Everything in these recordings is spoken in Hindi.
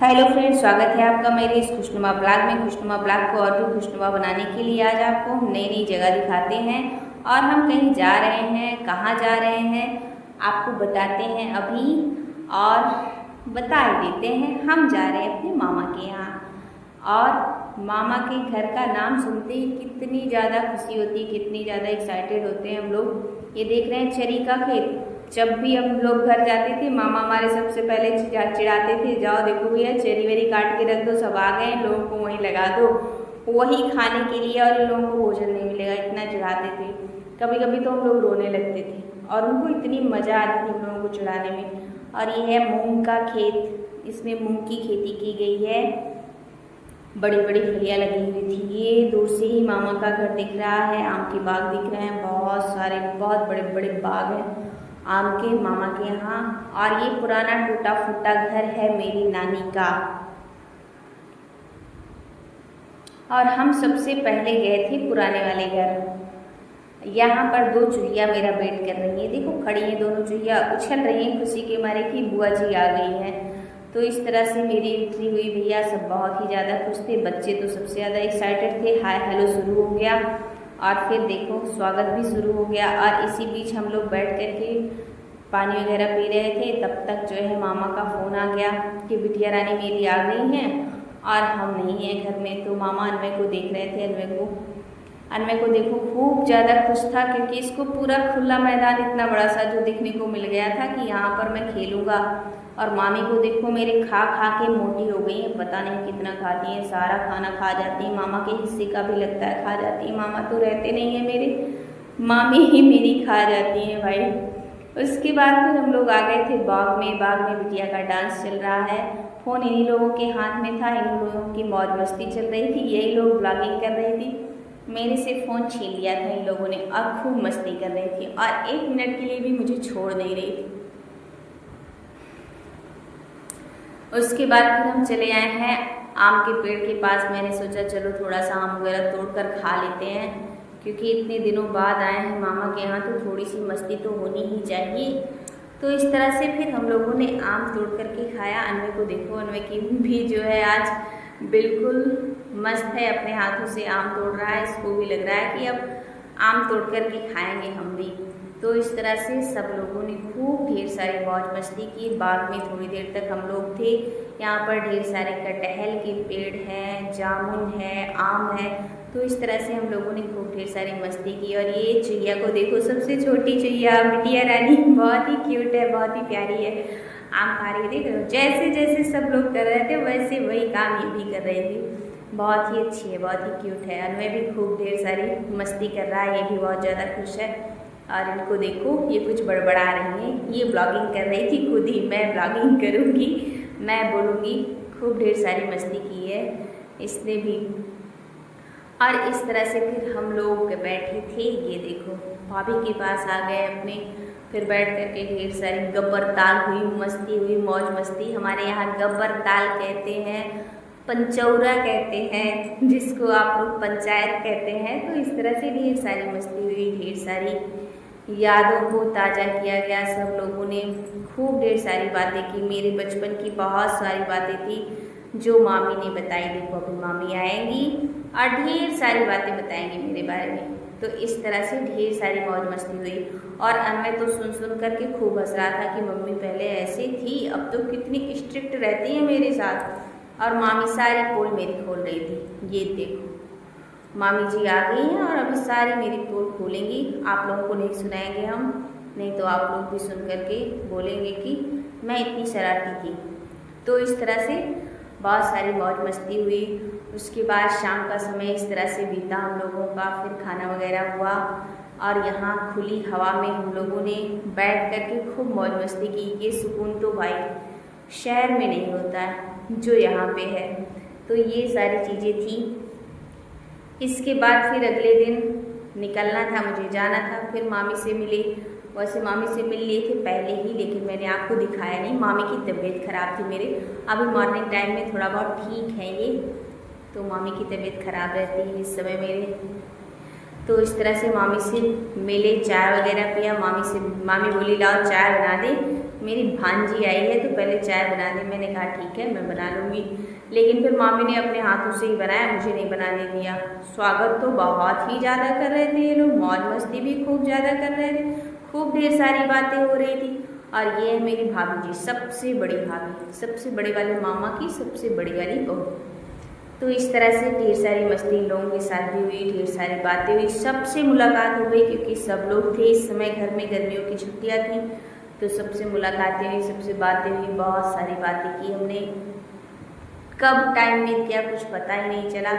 हेलो फ्रेंड्स, स्वागत है आपका मेरे इस खुशनुमा ब्लॉग में। खुशनुमा ब्लॉग को और भी खुशनुमा बनाने के लिए आज आपको हम नई नई जगह दिखाते हैं और हम कहीं जा रहे हैं। कहाँ जा रहे हैं आपको बताते हैं अभी, और बता ही देते हैं। हम जा रहे हैं अपने मामा के यहाँ, और मामा के घर का नाम सुनते ही कितनी ज़्यादा खुशी होती है, कितनी ज़्यादा एक्साइटेड होते हैं हम लोग। ये देख रहे हैं चरी का खेत। जब भी हम लोग घर जाते थे मामा हमारे सबसे पहले चिढ़ाते थे, जाओ देखो भैया चेरी वेरी काट के रख दो, सब आ गए, लोगों को वहीं लगा दो, वही खाने के लिए, और इन लोगों को भोजन नहीं मिलेगा। इतना चिढ़ाते थे। कभी कभी तो हम लोग रोने लगते थे और उनको इतनी मज़ा आती थी हम लोगों को चिढ़ाने में। और ये है मूंग का खेत, इसमें मूंग की खेती की गई है। बड़ी बड़ी फलियाँ लगी हुई थी। ये दूर से ही मामा का घर दिख रहा है। आम के बाग दिख रहे हैं, बहुत सारे, बहुत बड़े बड़े बाग हैं आम के मामा के यहाँ। और ये पुराना टूटा फूटा घर है मेरी नानी का। और हम सबसे पहले गए थे पुराने वाले घर। यहाँ पर दो चुहिया मेरा वेट कर रही है, देखो खड़ी हैं दोनों चुहिया, उछल रही हैं खुशी के मारे कि बुआ जी आ गई हैं। तो इस तरह से मेरी एंट्री हुई। भैया सब बहुत ही ज़्यादा खुश थे, बच्चे तो सबसे ज़्यादा एक्साइटेड थे। हाय हेलो शुरू हो गया और फिर देखो स्वागत भी शुरू हो गया। और इसी बीच हम लोग बैठ कर के पानी वगैरह पी रहे थे। तब तक जो है मामा का फ़ोन आ गया कि बिटिया रानी मेरी आ गई हैं और हम नहीं हैं घर में। तो मामा अनवे को देख रहे थे। अनवे को देखो खूब ज़्यादा खुश था, क्योंकि इसको पूरा खुला मैदान इतना बड़ा सा जो देखने को मिल गया था कि यहाँ पर मैं खेलूँगा। और मामी को देखो मेरे खा खा के मोटी हो गई है, पता नहीं कितना खाती हैं, सारा खाना खा जाती है। मामा के हिस्से का भी लगता है खा जाती है। मामा तो रहते नहीं हैं मेरे, मामी ही मेरी खा जाती हैं भाई। उसके बाद फिर हम लोग आ गए थे बाग में। बाग में बिटिया का डांस चल रहा है। फ़ोन इन्हीं लोगों के हाथ में था, इन लोगों की मौज मस्ती चल रही थी। यही लोग ब्लॉगिंग कर रही थी। मेरे से फ़ोन छीन लिया था इन लोगों ने और खूब मस्ती कर रही थी, और 1 मिनट के लिए भी मुझे छोड़ नहीं रही थी। उसके बाद फिर हम चले आए हैं आम के पेड़ के पास। मैंने सोचा चलो थोड़ा सा आम वगैरह तोड़ कर खा लेते हैं, क्योंकि इतने दिनों बाद आए हैं मामा के यहाँ, तो थोड़ी सी मस्ती तो होनी ही चाहिए। तो इस तरह से फिर हम लोगों ने आम तोड़ करके खाया। अनवे को देखो, अनवे की भी जो है आज बिल्कुल मस्त है, अपने हाथों से आम तोड़ रहा है। इसको भी लग रहा है कि अब आम तोड़ करके खाएंगे हम भी। तो इस तरह से सब लोगों ने खूब ढेर सारी मौज मस्ती की। बाग में थोड़ी देर तक हम लोग थे। यहाँ पर ढेर सारे कटहल के पेड़ हैं, जामुन है, आम है। तो इस तरह से हम लोगों ने खूब ढेर सारी मस्ती की। और ये चिड़िया को देखो, सबसे छोटी चिड़िया बिटिया रानी, बहुत ही क्यूट है, बहुत ही प्यारी है। आम खा रही, देख रहे हो, जैसे जैसे सब लोग कर रहे थे वैसे वही काम ये भी कर रही थी। बहुत ही अच्छी है, बहुत ही क्यूट है। अनवे भी खूब ढेर सारी मस्ती कर रहा है, ये भी बहुत ज़्यादा खुश है। और इनको देखो, ये कुछ बड़बड़ा रही हैं। ये ब्लॉगिंग कर रही थी खुद ही, मैं ब्लॉगिंग करूँगी, मैं बोलूँगी। खूब ढेर सारी मस्ती की है इसने भी। और इस तरह से फिर हम लोग बैठे थे। ये देखो भाभी के पास आ गए अपने। फिर बैठ करके ढेर सारी गब्बर ताल हुई, मस्ती हुई, मौज मस्ती। हमारे यहाँ गब्बर ताल कहते हैं, पंचौरा कहते हैं, जिसको आप लोग पंचायत कहते हैं। तो इस तरह से ढेर सारी मस्ती हुई, ढेर सारी यादों को ताज़ा किया गया। सब लोगों ने खूब ढेर सारी बातें की। मेरे बचपन की बहुत सारी बातें थी जो मामी ने बताई। देखो अभी मामी आएंगी और ढेर सारी बातें बताएंगी मेरे बारे में। तो इस तरह से ढेर सारी मौज मस्ती हुई। और अनवे तो सुन सुन करके खूब हंस रहा था कि मम्मी पहले ऐसी थी, अब तो कितनी स्ट्रिक्ट रहती है मेरे साथ। और मामी सारी पोल मेरी खोल रही थी। ये देखो मामी जी आ गई हैं और अभी सारी मेरी पोल खोलेंगी। आप लोगों को नहीं सुनाएंगे हम, नहीं तो आप लोग भी सुन करके बोलेंगे कि मैं इतनी शरारती थी। तो इस तरह से बहुत सारी मौज मस्ती हुई। उसके बाद शाम का समय इस तरह से बीता हम लोगों का। फिर खाना वगैरह हुआ और यहाँ खुली हवा में हम लोगों ने बैठ कर के खूब मौज मस्ती की। ये सुकून तो भाई शहर में नहीं होता है जो यहाँ पे है। तो ये सारी चीज़ें थी। इसके बाद फिर अगले दिन निकलना था, मुझे जाना था। फिर मामी से मिली। वैसे मामी से मिल लिए थे पहले ही, लेकिन मैंने आपको दिखाया नहीं। मामी की तबीयत ख़राब थी मेरे। अभी मॉर्निंग टाइम में थोड़ा बहुत ठीक है ये, तो मामी की तबीयत ख़राब रहती है इस समय मेरे। तो इस तरह से मामी से मिले, चाय वगैरह पिया। मामी बोली लाओ चाय बना दे। मेरी भांजी आई है तो पहले चाय बना दी। मैंने कहा ठीक है मैं बना लूँगी, लेकिन फिर मामी ने अपने हाथों से ही बनाया, मुझे नहीं बनाने दिया। स्वागत तो बहुत ही ज़्यादा कर रहे थे ये लोग, मौज मस्ती भी खूब ज़्यादा कर रहे थे, खूब ढेर सारी बातें हो रही थी। और ये है मेरी भाभी जी, सबसे बड़ी भाभी, सबसे बड़े वाले मामा की सबसे बड़ी वाली बहू। तो इस तरह से ढेर सारी मस्ती इन लोगों के साथ भी हुई, ढेर सारी बातें हुई, सबसे मुलाकात हो गई क्योंकि सब लोग थे इस समय घर में, गर्मियों की छुट्टियां थी तो सबसे मुलाकातें हुई, सबसे बातें हुई, बहुत सारी बातें की हमने। कब टाइम बीत गया कुछ पता ही नहीं चला।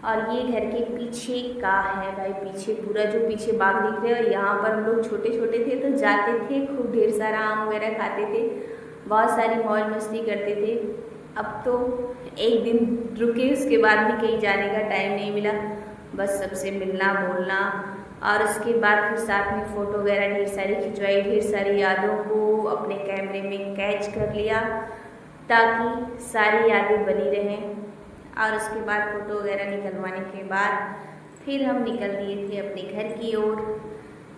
और ये घर के पीछे का है भाई, पीछे पूरा जो पीछे बाग दिख रहे हैं, और यहाँ पर हम लोग छोटे छोटे थे तो जाते थे, खूब ढेर सारा आम वगैरह खाते थे, बहुत सारी मौज मस्ती करते थे। अब तो एक दिन रुके, उसके बाद भी कहीं जाने का टाइम नहीं मिला, बस सबसे मिलना बोलना, और उसके बाद फिर साथ में फ़ोटो वगैरह ढेर सारी खिंचवाई, ढेर सारी यादों को अपने कैमरे में कैच कर लिया ताकि सारी यादें बनी रहें। और उसके बाद फ़ोटो वगैरह निकलवाने के बाद फिर हम निकल दिए थे अपने घर की ओर।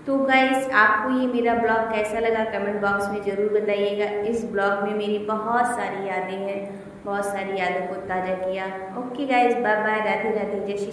तो गाइस, आपको ये मेरा ब्लॉग कैसा लगा कमेंट बॉक्स में ज़रूर बताइएगा। इस ब्लॉग में मेरी बहुत सारी यादें हैं, बहुत सारी यादों को ताज़ा किया। Okay guys, bye bye, Radhe Radhe, जय श्री